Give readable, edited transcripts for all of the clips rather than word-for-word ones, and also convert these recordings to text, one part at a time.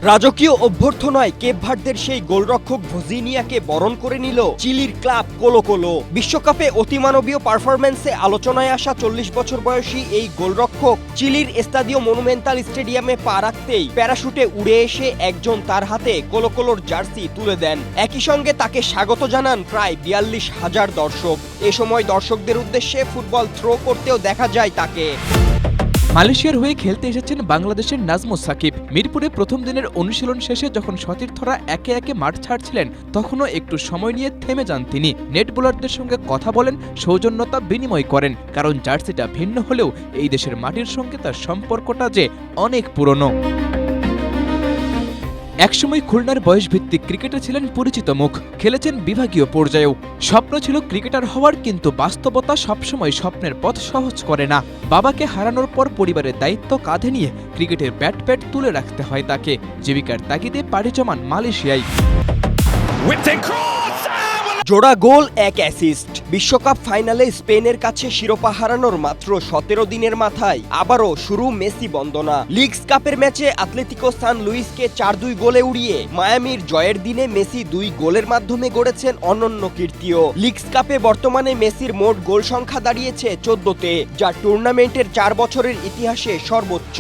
রাজকীয় অভ্যর্থনায় কেপ ভার্দের সেই গোলরক্ষক ভজিনিয়াকে বরণ করে নিল চিলির ক্লাব কোলো কোলো। বিশ্বকাপে অতিমানবীয় পারফরম্যান্সে আলোচনায় আসা 40 বছর বয়সী এই গোলরক্ষক চিলির এস্তাদিও মনুমেন্টাল স্টেডিয়ামে পা রাখতেই প্যারাশুটে উড়ে এসে একজন তার হাতে কোলো কোলোর জার্সি তুলে দেন। একই সঙ্গে তাকে স্বাগত জানান প্রায় 42,000 দর্শক। এ সময় দর্শকদের উদ্দেশ্যে ফুটবল থ্রো করতেও দেখা যায় তাকে। মালয়েশিয়ার হয়ে খেলতে এসেছেন বাংলাদেশের নাজমুস সাকিব। মিরপুরে প্রথম দিনের অনুশীলন শেষে যখন সতীর্থরা একে একে মাঠ ছাড়ছিলেন, তখনও একটু সময় নিয়ে থেমে যান তিনি। নেট বোলারদের সঙ্গে কথা বলেন, সৌজন্যতা বিনিময় করেন, কারণ জার্সিটা ভিন্ন হলেও এই দেশের মাটির সঙ্গে তার সম্পর্কটা যে অনেক পুরনো। একসময় খুলনার বয়সভিত্তিক ক্রিকেটে ছিলেন পরিচিত মুখ, খেলেছেন বিভাগীয় পর্যায়েও। স্বপ্ন ছিল ক্রিকেটার হওয়ার, কিন্তু বাস্তবতা সবসময় স্বপ্নের পথ সহজ করে না। বাবাকে হারানোর পর পরিবারের দায়িত্ব কাঁধে নিয়ে ক্রিকেটের ব্যাট তুলে রাখতে হয় তাকে। জীবিকার তাগিদে পাড়ি জমান মালয়েশিয়ায়। জোড়া গোল, এক অ্যাসিস্ট। বিশ্বকাপ ফাইনালে স্পেনের কাছে শিরোপা হারানোর মাত্র 17 দিনের মাথায় আবারও শুরু মেসি বন্দনা। লিগস কাপের ম্যাচে আতলেতিকো সান লুইসকে 4-2 গোলে উড়িয়ে মায়ামির জয়ের দিনে মেসি 2 গোলের মাধ্যমে গড়েছেন অনন্য কীর্তিও। লিগস কাপে বর্তমানে মেসির মোট গোল সংখ্যা দাঁড়িয়েছে 14-তে, যা টুর্নামেন্টের 4 বছরের ইতিহাসে সর্বোচ্চ।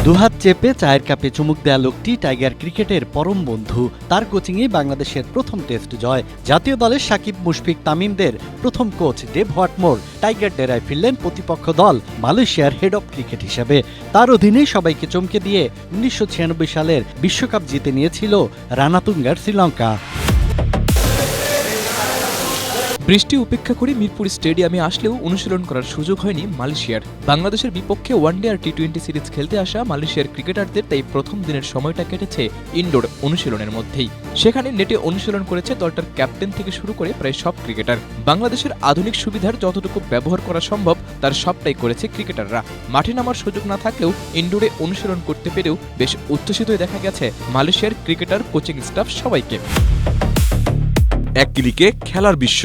দুহাত চেপে চায়ের কাপে চুমুক দেয়া লোকটি টাইগার ক্রিকেটের পরম বন্ধু। তার কোচিংয়ে বাংলাদেশের প্রথম টেস্ট জয়। জাতীয় দলের সাকিব, মুশফিক, তামিমদের প্রথম কোচ ডেভ হোয়াটমোর টাইগার ডেরায় ফিরলেন প্রতিপক্ষ দল মালয়েশিয়ার হেড অব ক্রিকেট হিসেবে। তার অধীনেই সবাইকে চমকে দিয়ে 1996 সালের বিশ্বকাপ জিতে নিয়েছিল রানাতুঙ্গার শ্রীলঙ্কা। বৃষ্টি উপেক্ষা করে মিরপুর স্টেডিয়ামে আসলেও অনুশীলন করার সুযোগ হয়নি মালয়েশিয়ার। বাংলাদেশের বিপক্ষে ওয়ানডে আর টি-20 সিরিজ খেলতে আসা মালয়েশিয়ার ক্রিকেটারদের তাই প্রথম দিনের সময়টা কেটেছে ইনডোর অনুশীলনের মধ্যেই। সেখানে নেটে অনুশীলন করেছে দলটার ক্যাপ্টেন থেকে শুরু করে প্রায় সব ক্রিকেটার। বাংলাদেশের আধুনিক সুবিধার যতটুকু ব্যবহার করা সম্ভব তার সবটাই করেছে ক্রিকেটাররা। মাঠে নামার সুযোগ না থাকলেও ইনডোরে অনুশীলন করতে পেরেও বেশ উচ্ছ্বসিতই দেখা গেছে মালয়েশিয়ার ক্রিকেটার, কোচিং স্টাফ সবাইকে। এক ক্লিকে খেলার বিশ্ব।